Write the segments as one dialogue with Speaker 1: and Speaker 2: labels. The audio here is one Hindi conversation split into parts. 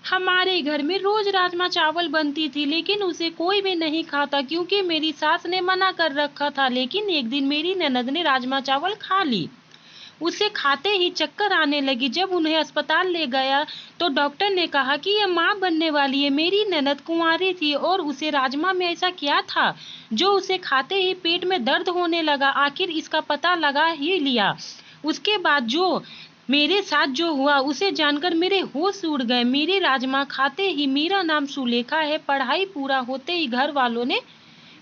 Speaker 1: हमारे घर में रोज राजमा चावल बनती थी, लेकिन उसे कोई भी नहीं खाता क्योंकि मेरी सास ने मना कर रखा था। लेकिन एक दिन मेरी ननद ने राजमा चावल खा ली। उसे खाते ही चक्कर आने लगी। जब उन्हें अस्पताल ले गया तो डॉक्टर ने कहा कि यह माँ बनने वाली है। मेरी ननद कुंवारी थी और उसे राजमा में ऐसा क्या था जो उसे खाते ही पेट में दर्द होने लगा। आखिर इसका पता लगा ही लिया। उसके बाद जो मेरे साथ जो हुआ उसे जानकर मेरे होश उड़ गए। मेरे राजमा खाते ही मेरा नाम सुलेखा है। पढ़ाई पूरा होते ही घर वालों ने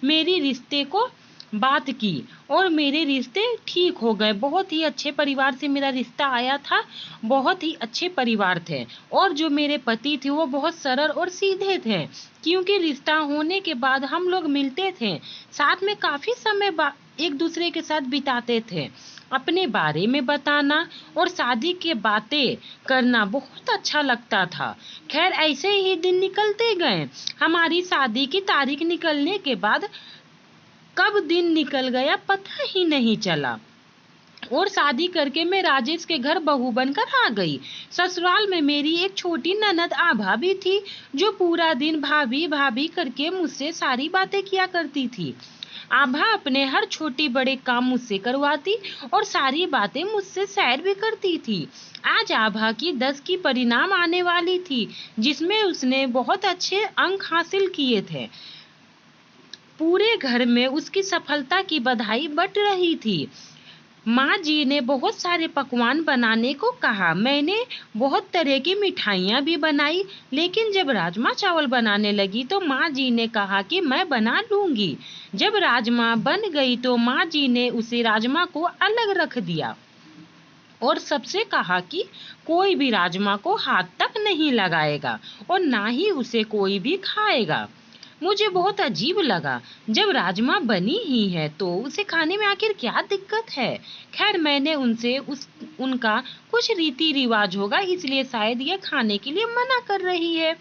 Speaker 1: मेरी रिश्ते को बात की और मेरे रिश्ते ठीक हो गए। बहुत ही अच्छे परिवार से मेरा रिश्ता आया था। बहुत ही अच्छे परिवार थे और जो मेरे पति थे वो बहुत सरल और सीधे थे। क्योंकि रिश्ता होने के बाद हम लोग मिलते थे, साथ में काफी समय एक दूसरे के साथ बिताते थे। अपने बारे में बताना और शादी के बातें करना बहुत अच्छा लगता था। खैर ऐसे ही दिन निकलते गए। हमारी शादी की तारीख निकलने के बाद कब दिन निकल गया पता ही नहीं चला और शादी करके मैं राजेश के घर बहू बनकर आ गई। ससुराल में मेरी एक छोटी ननद आभा भी थी जो पूरा दिन भाभी भाभी करके मुझसे सारी बातें किया करती थी। आभा अपने हर छोटी बड़े काम मुझसे करवाती और सारी बातें मुझसे शेयर भी करती थी। आज आभा की 10 की परिणाम आने वाली थी जिसमें उसने बहुत अच्छे अंक हासिल किए थे। पूरे घर में उसकी सफलता की बधाई बट रही थी। माँ जी ने बहुत सारे पकवान बनाने को कहा। मैंने बहुत तरह की मिठाइयाँ भी बनाई, लेकिन जब राजमा चावल बनाने लगी तो माँ जी ने कहा कि मैं बना लूंगी। जब राजमा बन गई तो माँ जी ने उसे राजमा को अलग रख दिया और सबसे कहा कि कोई भी राजमा को हाथ तक नहीं लगाएगा और ना ही उसे कोई भी खाएगा। मुझे बहुत अजीब लगा। जब राजमा बनी ही है तो उसे खाने में आखिर क्या दिक्कत है। खैर मैंने उनसे उनका कुछ रीति रिवाज होगा इसलिए शायद ये खाने के लिए मना कर रही है।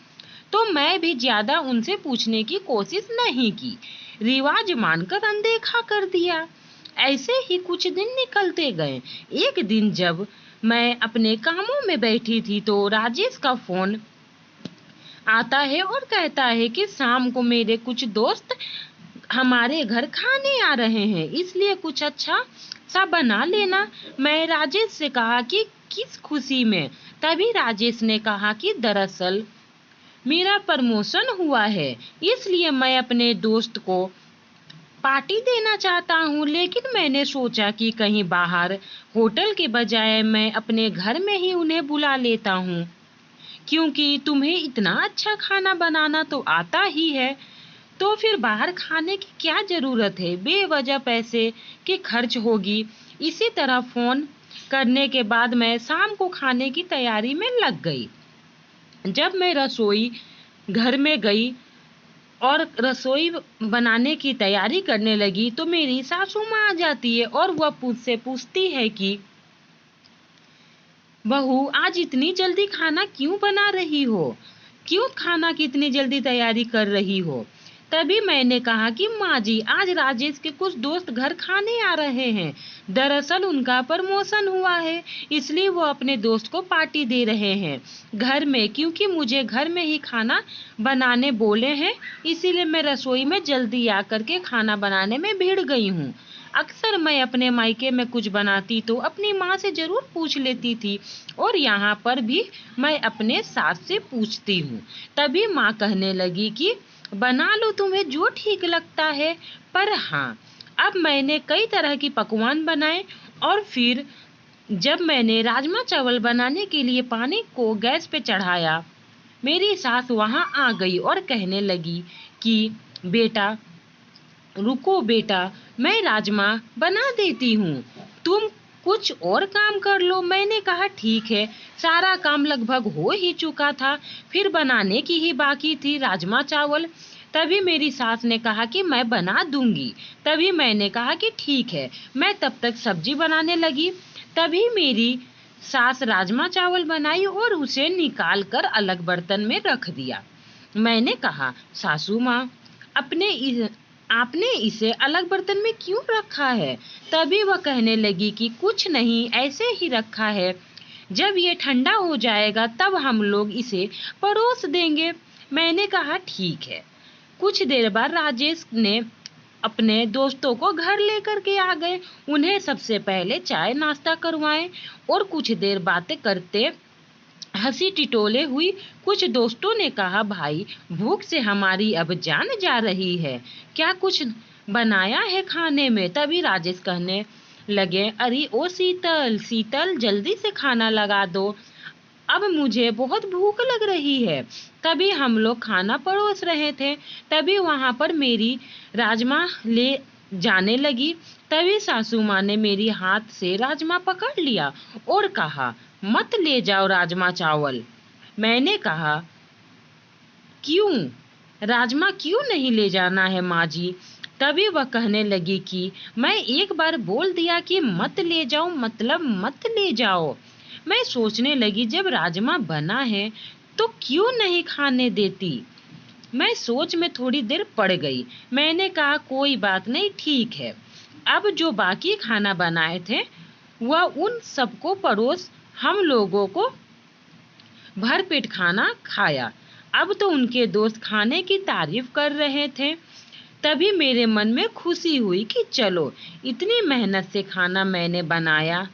Speaker 1: तो मैं भी ज्यादा उनसे पूछने की कोशिश नहीं की, रिवाज मानकर अनदेखा कर दिया। ऐसे ही कुछ दिन निकलते गए। एक दिन जब मैं अपने कामों में बैठी थी तो राजेश का फोन आता है और कहता है कि शाम को मेरे कुछ दोस्त हमारे घर खाने आ रहे हैं, इसलिए कुछ अच्छा सा बना लेना। मैं राजेश से कहा कि किस खुशी में। तभी राजेश ने कहा कि दरअसल मेरा प्रमोशन हुआ है, इसलिए मैं अपने दोस्त को पार्टी देना चाहता हूँ। लेकिन मैंने सोचा कि कहीं बाहर होटल के बजाय मैं अपने घर में ही उन्हें बुला लेता हूँ, क्योंकि तुम्हें इतना अच्छा खाना बनाना तो आता ही है, तो फिर बाहर खाने की क्या जरूरत है, बेवजह पैसे की खर्च होगी। इसी तरह फोन करने के बाद मैं शाम को खाने की तैयारी में लग गई। जब मैं रसोई घर में गई और रसोई बनाने की तैयारी करने लगी तो मेरी सासू माँ आ जाती है और वह मुझसे पूछती है कि बहू आज इतनी जल्दी खाना क्यों बना रही हो, क्यों खाना की इतनी जल्दी तैयारी कर रही हो। तभी मैंने कहा कि माँ जी आज राजेश के कुछ दोस्त घर खाने आ रहे हैं। दरअसल उनका प्रमोशन हुआ है, इसलिए वो अपने दोस्त को पार्टी दे रहे हैं घर में। क्योंकि मुझे घर में ही खाना बनाने बोले हैं, इसीलिए मैं रसोई में जल्दी आकर के खाना बनाने में भिड़ गई हूँ। अक्सर मैं अपने मायके में कुछ बनाती तो अपनी माँ से जरूर पूछ लेती थी और यहाँ पर भी मैं अपने सास से पूछती हूँ। तभी माँ कहने लगी कि बना लो तुम्हें जो ठीक लगता है। पर हाँ, अब मैंने कई तरह की पकवान बनाए और फिर जब मैंने राजमा चावल बनाने के लिए पानी को गैस पे चढ़ाया, मेरी सास वहां आ गई और कहने लगी कि बेटा रुको बेटा, मैं राजमा बना देती हूँ, तुम कुछ और काम कर लो। मैंने कहा ठीक है। सारा काम लगभग हो ही चुका था, फिर बनाने की ही बाकी थी राजमा चावल। तभी मेरी सास ने कहा कि मैं बना दूंगी। तभी मैंने कहा कि ठीक है, मैं तब तक सब्जी बनाने लगी। तभी मेरी सास राजमा चावल बनाई और उसे निकाल कर अलग बर्तन में रख दिया। मैंने कहा सासू माँ, अपने आपने इसे अलग बर्तन में क्यों रखा है। तभी वह कहने लगी कि कुछ नहीं, ऐसे ही रखा है। जब ये ठंडा हो जाएगा तब हम लोग इसे परोस देंगे। मैंने कहा ठीक है। कुछ देर बाद राजेश ने अपने दोस्तों को घर लेकर के आ गए। उन्हें सबसे पहले चाय नाश्ता करवाएं और कुछ देर बातें करते हंसी टिटोले हुई। कुछ दोस्तों ने कहा, भाई भूख से हमारी अब जान जा रही है, क्या कुछ बनाया है खाने में? तभी राजेश कहने लगे, अरे ओ शीतल शीतल, जल्दी से खाना लगा दो, अब मुझे बहुत भूख लग रही है। तभी हम लोग खाना परोस रहे थे, तभी वहां पर मेरी राजमा ले जाने लगी। तभी सासू माँ ने मेरी हाथ से राजमा पकड़ लिया और कहा, मत ले जाओ राजमा चावल। मैंने कहा, क्यों? राजमा क्यों नहीं ले जाना है माँ जी? तभी वह कहने लगी कि मैं एक बार बोल दिया कि मत ले जाओ मतलब मत ले जाओ। मैं सोचने लगी, जब राजमा बना है तो क्यों नहीं खाने देती। मैं सोच में थोड़ी देर पड़ गई। मैंने कहा, कोई बात नहीं, ठीक है। अब जो बाकी खाना बनाए थे वह उन सबको परोस हम लोगों को भरपेट खाना खाया। अब तो उनके दोस्त खाने की तारीफ कर रहे थे। तभी मेरे मन में खुशी हुई कि चलो, इतनी मेहनत से खाना मैंने बनाया,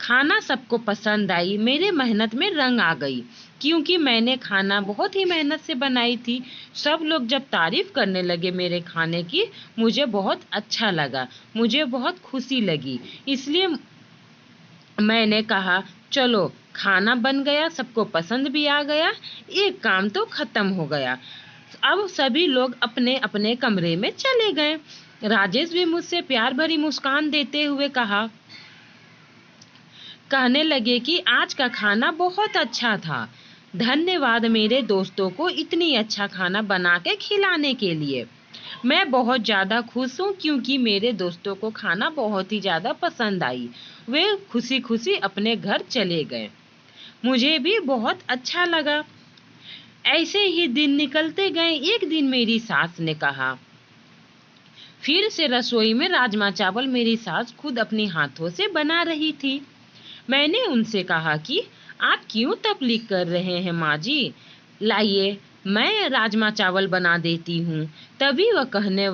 Speaker 1: खाना सबको पसंद आई। मेरे मेहनत में रंग आ गई, क्योंकि मैंने खाना बहुत ही मेहनत से बनाई थी। सब लोग जब तारीफ करने लगे मेरे खाने की, मुझे बहुत अच्छा लगा, मुझे बहुत खुशी लगी। इसलिए मैंने कहा, चलो खाना बन गया, सबको पसंद भी आ गया, एक काम तो खत्म हो गया। अब सभी लोग अपने अपने कमरे में चले गए। राजेश भी मुझसे प्यार भरी मुस्कान देते हुए कहने लगे कि आज का खाना बहुत अच्छा था, धन्यवाद मेरे दोस्तों को इतनी अच्छा खाना बना के खिलाने के लिए। मैं बहुत ज़्यादा खुश हूँ, क्योंकि मेरे दोस्तों को खाना बहुत ही ज़्यादा पसंद आई। वे खुशी खुशी अपने घर चले गए। मुझे भी बहुत अच्छा लगा। ऐसे ही दिन निकलते गए। एक दिन मेरी सास ने कहा, फिर से रसोई में राजमा चावल मेरी सास खुद अपने हाथों से बना रही थी। मैंने उनसे कहा कि आप क्यों तकलीफ कर रहे हैं माँ जी, लाइए मैं राजमा चावल बना देती हूँ। तभी वह कहने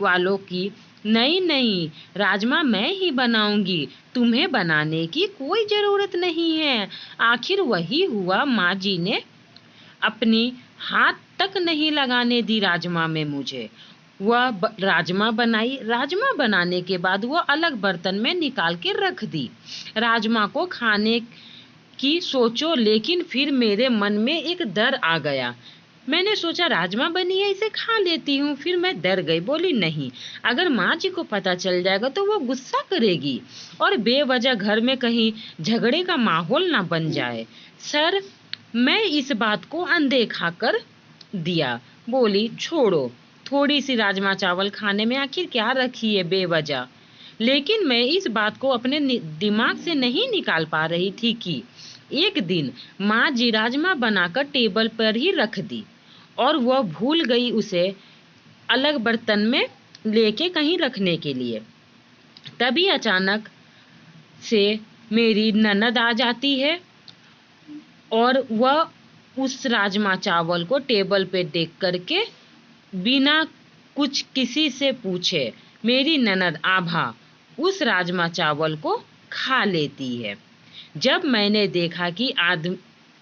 Speaker 1: वालों की, नहीं नहीं, राजमा मैं ही बनाऊंगी, तुम्हें बनाने की कोई जरूरत नहीं है। आखिर वही हुआ, माँ जी ने अपनी हाथ तक नहीं लगाने दी राजमा में मुझे। वह राजमा बनाई। राजमा बनाने के बाद वह अलग बर्तन में निकाल के रख दी। राजमा को खाने की सोचो, लेकिन फिर मेरे मन में एक डर आ गया। मैंने सोचा राजमा बनी है, इसे खा लेती हूँ। फिर मैं डर गई, बोली नहीं, अगर माँ जी को पता चल जाएगा तो वो गुस्सा करेगी और बेवजह घर में कहीं झगड़े का माहौल ना बन जाए। सर, मैं इस बात को अनदेखा कर दिया। बोली, छोड़ो, थोड़ी सी राजमा चावल खाने में आखिर क्या रखी है बेवजह। लेकिन मैं इस बात को अपने दिमाग से नहीं निकाल पा रही थी कि एक दिन माँ जी राजमा बनाकर टेबल पर ही रख दी और वह भूल गई उसे अलग बर्तन में लेके कहीं रखने के लिए। तभी अचानक से मेरी ननद आ जाती है और वह उस राजमा चावल को टेबल पे देख करके बिना कुछ किसी से पूछे मेरी ननद आभा उस राजमा चावल को खा लेती है। जब मैंने देखा कि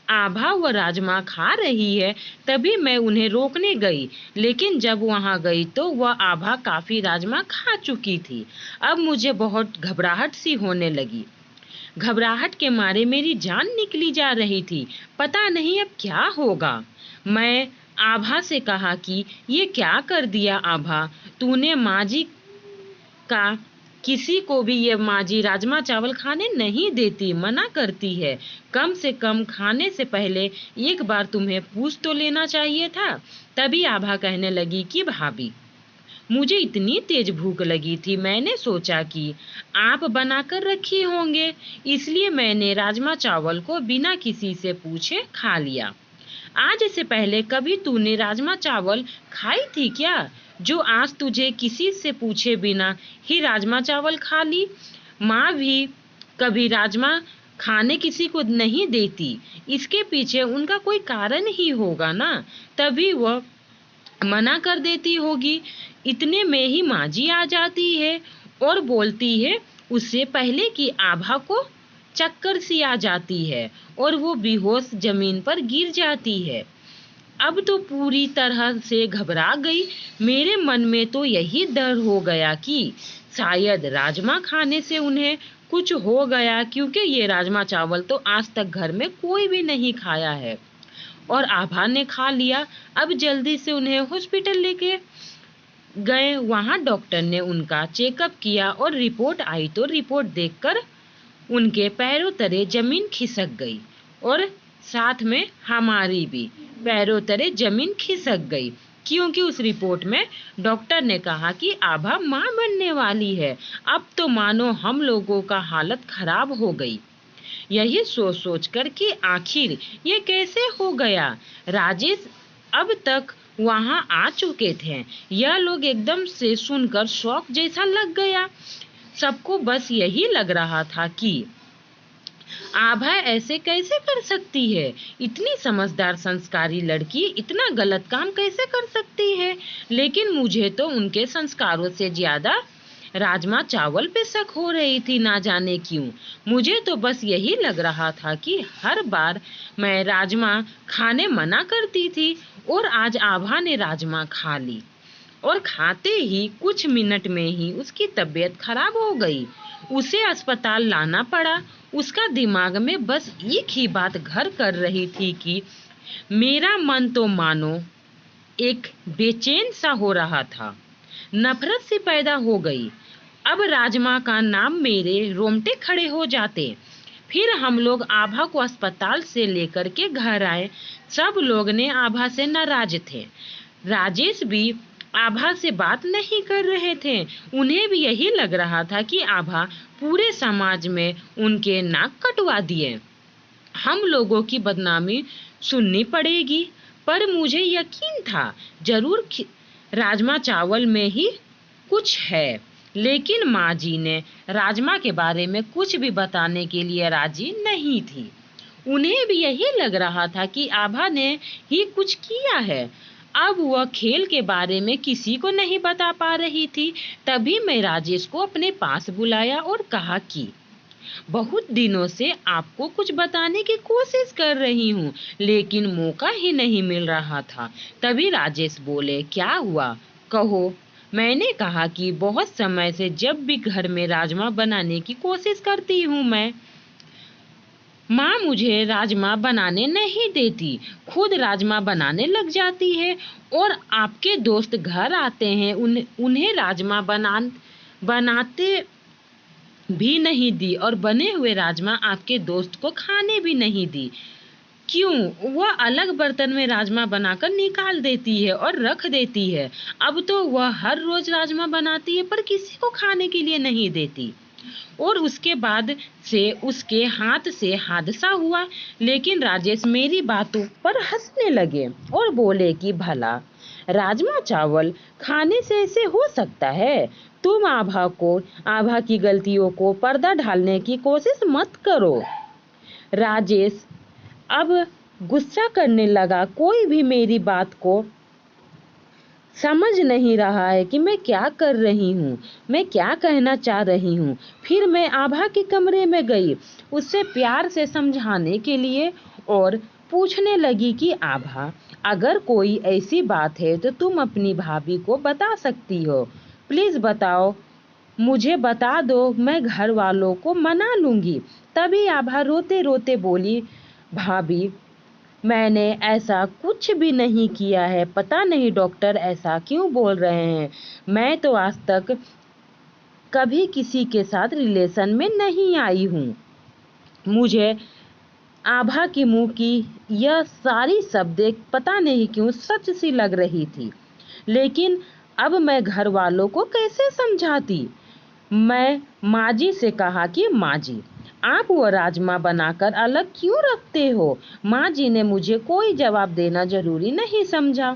Speaker 1: आभा वह राजमा खा रही है, तभी मैं उन्हें रोकने गई, लेकिन जब वहां गई तो वह आभा काफी राजमा खा चुकी थी। अब मुझे बहुत घबराहट सी होने लगी। घबराहट के मारे मेरी जान निकली जा रही थी। पता नहीं अब क्या होगा। मैं आभा से कहा कि ये क्या कर दिया आभा, तूने माँ जी का, किसी को भी ये माँ जी राजमा चावल खाने नहीं देती, मना करती है। कम से कम खाने से पहले एक बार तुम्हें पूछ तो लेना चाहिए था। तभी आभा कहने लगी कि भाभी, मुझे इतनी तेज भूख लगी थी, मैंने सोचा कि आप बनाकर रखी होंगे, इसलिए मैंने राजमा चावल को बिना किसी से पूछे खा लिया। आज से पहले कभी तूने राजमा चावल खाई थी क्या, जो आज तुझे किसी से पूछे बिना ही राजमा चावल खा ली? माँ भी कभी राजमा खाने किसी को नहीं देती, इसके पीछे उनका कोई कारण ही होगा ना, तभी वह मना कर देती होगी। इतने में ही माँ जी आ जाती है और बोलती है उससे पहले कि आभा को चक्कर सी आ जाती है और वो बेहोश जमीन पर गिर जाती है। अब तो पूरी तरह से घबरा गई। मेरे मन में तो यही डर हो गया कि शायद राजमा खाने से उन्हें कुछ हो गया, क्योंकि ये राजमा चावल तो आज तक घर में कोई भी नहीं खाया है और आभा ने खा लिया। अब जल्दी से उन्हें हॉस्पिटल लेके गए। वहां डॉक्टर ने उनका चेकअप किया और रिपोर्ट आई तो रिपोर्ट देखकर उनके पैरों तले जमीन खिसक गई और साथ में हमारी भी पैरों तले जमीन खिसक गई, क्योंकि उस रिपोर्ट में डॉक्टर ने कहा कि आभा माँ बनने वाली है। अब तो मानो हम लोगों का हालत खराब हो गई, यही सोच सोच कर कि आखिर ये कैसे हो गया। राजेश अब तक वहां आ चुके थे। यह लोग एकदम से सुनकर शौक जैसा लग गया। सबको बस यही लग रहा था कि आभा ऐसे कैसे कर सकती है, इतनी समझदार संस्कारी लड़की इतना गलत काम कैसे कर सकती है। लेकिन मुझे तो उनके संस्कारों से ज्यादा राजमा चावल पे शक हो रही थी, ना जाने क्यों। मुझे तो बस यही लग रहा था कि हर बार मैं राजमा खाने मना करती थी और आज आभा ने राजमा खा ली और खाते ही कुछ मिनट में ही उसकी तबीयत खराब हो गई। उसे अस्पताल लाना पड़ा। उसका दिमाग में बस एक ही बात घर कर रही थी कि मेरा मन तो मानो एक बेचैन सा हो रहा था। नफरत सी पैदा हो गई। अब राजमा का नाम मेरे रोंगटे खड़े हो जाते। फिर हम लोग आभा को अस्पताल से लेकर के घर आए। सब लोग ने आभा से नाराज थे। राजेश भी आभा से बात नहीं कर रहे थे। उन्हें भी यही लग रहा था कि आभा पूरे समाज में उनके नाक कटवा दिए। हम लोगों की बदनामी सुननी पड़ेगी, पर मुझे यकीन था जरूर राजमा चावल में ही कुछ है। लेकिन माँ जी ने राजमा के बारे में कुछ भी बताने के लिए राजी नहीं थी। उन्हें भी यही लग रहा था कि आभा ने ही कुछ किया है। अब वह खेल के बारे में किसी को नहीं बता पा रही थी। तभी मैं राजेश को अपने पास बुलाया और कहा कि बहुत दिनों से आपको कुछ बताने की कोशिश कर रही हूँ, लेकिन मौका ही नहीं मिल रहा था। तभी राजेश बोले, क्या हुआ, कहो। मैंने कहा कि बहुत समय से जब भी घर में राजमा बनाने की कोशिश करती हूँ माँ मुझे राजमा बनाने नहीं देती, खुद राजमा बनाने लग जाती है और आपके दोस्त घर आते हैं, उन्हें राजमा बनाते भी नहीं दी और बने हुए राजमा आपके दोस्त को खाने भी नहीं दी। क्यों? वह अलग बर्तन में राजमा बनाकर निकाल देती है और रख देती है। अब तो वह हर रोज राजमा बनाती है पर किसी को खाने के लिए नहीं देती। और उसके बाद से उसके हाथ से हादसा हुआ। लेकिन राजेश मेरी बातों पर हंसने लगे और बोले कि भला राजमा चावल खाने से ऐसे हो सकता है? तुम आभा की गलतियों को पर्दा डालने की कोशिश मत करो। राजेश अब गुस्सा करने लगा। कोई भी मेरी बात को समझ नहीं रहा है कि मैं क्या कर रही हूँ, मैं क्या कहना चाह रही हूँ। फिर मैं आभा के कमरे में गई, उससे प्यार से समझाने के लिए, और पूछने लगी कि आभा, अगर कोई ऐसी बात है तो तुम अपनी भाभी को बता सकती हो। प्लीज बताओ, मुझे बता दो, मैं घर वालों को मना लूंगी। तभी आभा रोते रोते बोली, भाभी मैंने ऐसा कुछ भी नहीं किया है। पता नहीं डॉक्टर ऐसा क्यों बोल रहे हैं। मैं तो आज तक कभी किसी के साथ रिलेशन में नहीं आई हूँ। मुझे आभा के मुंह की यह सारी शब्द पता नहीं क्यों सच सी लग रही थी। लेकिन अब मैं घर वालों को कैसे समझाती। मैं माँ जी से कहा कि माँ जी, आप वो राजमा बनाकर अलग क्यों रखते हो। माँ जी ने मुझे कोई जवाब देना जरूरी नहीं समझा।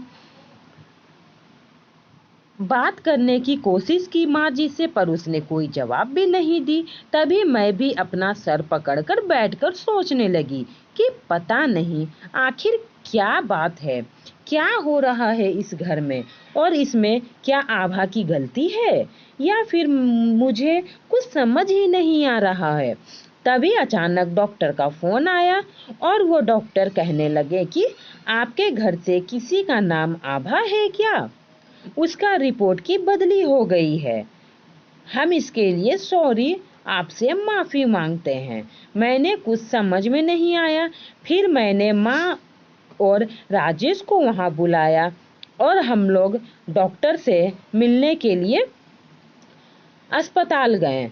Speaker 1: बात करने की कोशिश की माँ जी से, पर उसने कोई जवाब भी नहीं दी। तभी मैं भी अपना सर पकड़कर बैठकर सोचने लगी कि पता नहीं आखिर क्या बात है, क्या हो रहा है इस घर में, और इसमें क्या आभा की गलती है या फिर मुझे कुछ समझ ही नहीं आ रहा है। तभी अचानक डॉक्टर का फोन आया और वो डॉक्टर कहने लगे कि आपके घर से किसी का नाम आभा है क्या? उसका रिपोर्ट की बदली हो गई है। हम इसके लिए सॉरी, आपसे माफ़ी मांगते हैं। मैंने कुछ समझ में नहीं आया। फिर मैंने माँ और राजेश को वहाँ बुलाया और हम लोग डॉक्टर से मिलने के लिए अस्पताल गए।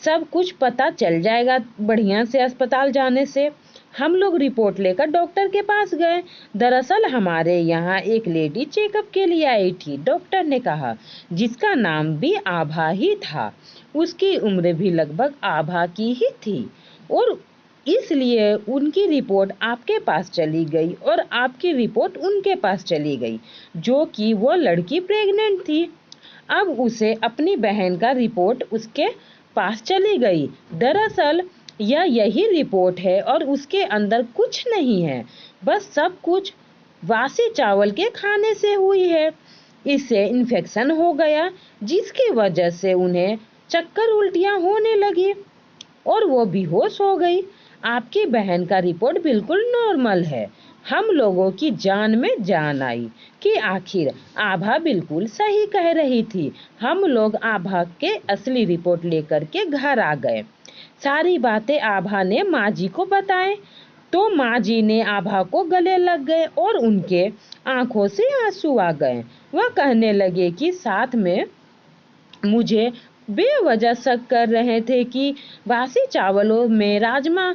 Speaker 1: सब कुछ पता चल जाएगा बढ़िया से अस्पताल जाने से। हम लोग रिपोर्ट लेकर डॉक्टर के पास गए। दरअसल हमारे यहाँ एक लेडी चेकअप के लिए आई थी। डॉक्टर ने कहा जिसका नाम भी आभा ही था, उसकी उम्र भी लगभग आभा की ही थी, और इसलिए उनकी रिपोर्ट आपके पास चली गई और आपकी रिपोर्ट उनके पास चली गई, जो कि वो लड़की प्रेग्नेंट थी। अब उसे अपनी बहन का रिपोर्ट उसके पास चली गई। दरअसल यही रिपोर्ट है और उसके अंदर कुछ नहीं है, बस सब कुछ बासी चावल के खाने से हुई है। इससे इन्फेक्शन हो गया, जिसकी वजह से उन्हें चक्कर उल्टियां होने लगी और वो बेहोश हो गई। आपकी बहन का रिपोर्ट बिल्कुल नॉर्मल है। हम लोगों की जान में जान आई कि आखिर आभा बिल्कुल सही कह रही थी। हम लोग आभा के असली रिपोर्ट लेकर के घर आ गए। सारी बातें आभा ने माँ जी को बताएं तो माँ जी ने आभा को गले लग गए और उनके आंखों से आंसू आ गए। वह कहने लगे कि साथ में मुझे बेवजह शक कर रहे थे कि बासी चावलों में राजमा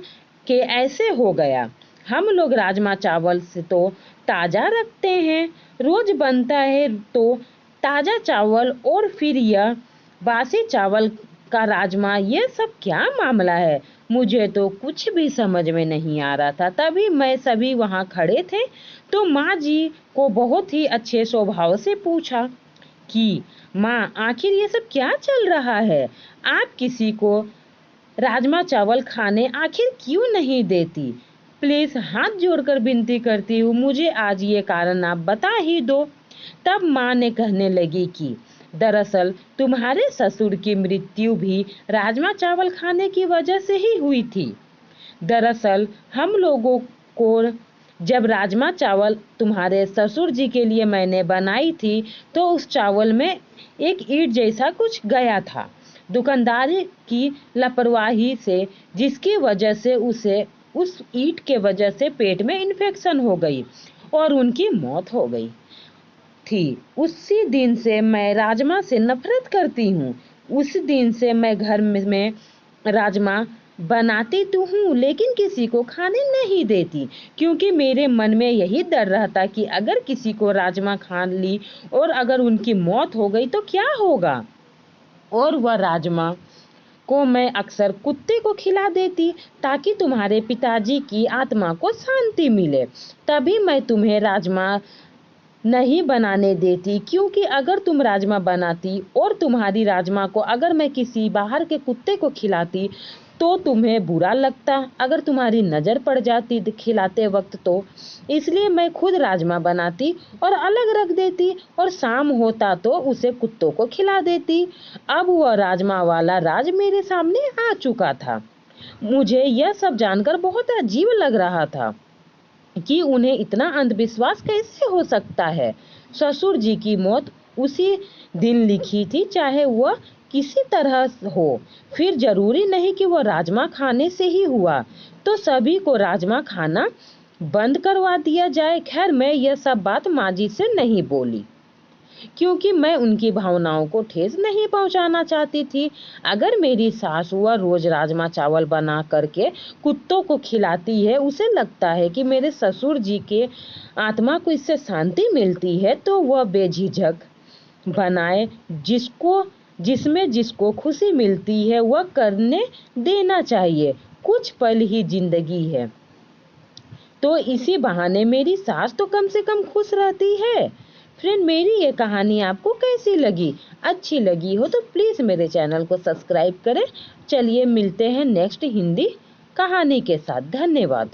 Speaker 1: के ऐसे हो गया। हम लोग राजमा चावल से तो ताज़ा रखते हैं, रोज बनता है तो ताज़ा चावल, और फिर यह बासी चावल का राजमा, ये सब क्या मामला है? मुझे तो कुछ भी समझ में नहीं आ रहा था। तभी मैं सभी वहाँ खड़े थे तो माँ जी को बहुत ही अच्छे स्वभाव से पूछा कि माँ आखिर ये सब क्या चल रहा है? आप किसी को राजमा चावल खाने आखिर क्यों नहीं देती? प्लीज हाथ जोड़कर विनती करती हूँ, मुझे आज ये कारण आप बता ही दो। तब माँ ने कहने लगी कि दरअसल तुम्हारे ससुर की मृत्यु भी राजमा चावल खाने की वजह से ही हुई थी। दरअसल हम लोगों को जब राजमा चावल तुम्हारे ससुर जी के लिए मैंने बनाई थी तो उस चावल में एक ईंट जैसा कुछ गया था दुकानदार की लापरवाही से, जिसकी वजह से उसे उस ईंट के वजह से पेट में इन्फेक्शन हो गई और उनकी मौत हो गई थी। उसी दिन से मैं राजमा से नफरत करती हूँ। उस दिन से मैं घर में राजमा बनाती तो हूँ लेकिन किसी को खाने नहीं देती, क्योंकि मेरे मन में यही डर रहता कि अगर किसी को राजमा खा ली और अगर उनकी मौत हो गई तो क्या होगा। और वह राजमा को मैं अक्सर कुत्ते को खिला देती ताकि तुम्हारे पिताजी की आत्मा को शांति मिले। तभी मैं तुम्हें राजमा नहीं बनाने देती, क्योंकि अगर तुम राजमा बनाती और तुम्हारी राजमा को अगर मैं किसी बाहर के कुत्ते को खिलाती तो तुम्हें बुरा लगता, अगर तुम्हारी नज़र पड़ जाती खिलाते वक्त तो इसलिए मैं खुद राजमा बनाती और अलग रख देती और शाम होता तो उसे कुत्तों को खिला देती। अब वह राजमा वाला राज मेरे सामने आ चुका था। मुझे यह सब जानकर बहुत अजीब लग रहा था कि उन्हें इतना अंधविश्वास कैसे हो सकता है। ससुर जी की मौत उसी दिन लिखी थी, चाहे वह किसी तरह हो, फिर जरूरी नहीं कि वह राजमा खाने से ही हुआ तो सभी को राजमा खाना बंद करवा दिया जाए। खैर मैं यह सब बात माँ जी से नहीं बोली क्योंकि मैं उनकी भावनाओं को ठेस नहीं पहुंचाना चाहती थी। अगर मेरी सास वह रोज राजमा चावल बना करके कुत्तों को खिलाती है, उसे लगता है कि मेरे ससुर जी के आत्मा को इससे शांति मिलती है तो वह बेझिझक बनाए, जिसमें जिसको खुशी मिलती है वह करने देना चाहिए। कुछ पल ही जिंदगी है तो इसी बहाने मेरी सास तो कम से कम खुश रहती है। फ्रेंड, मेरी ये कहानी आपको कैसी लगी? अच्छी लगी हो तो प्लीज़ मेरे चैनल को सब्सक्राइब करें। चलिए मिलते हैं नेक्स्ट हिंदी कहानी के साथ। धन्यवाद।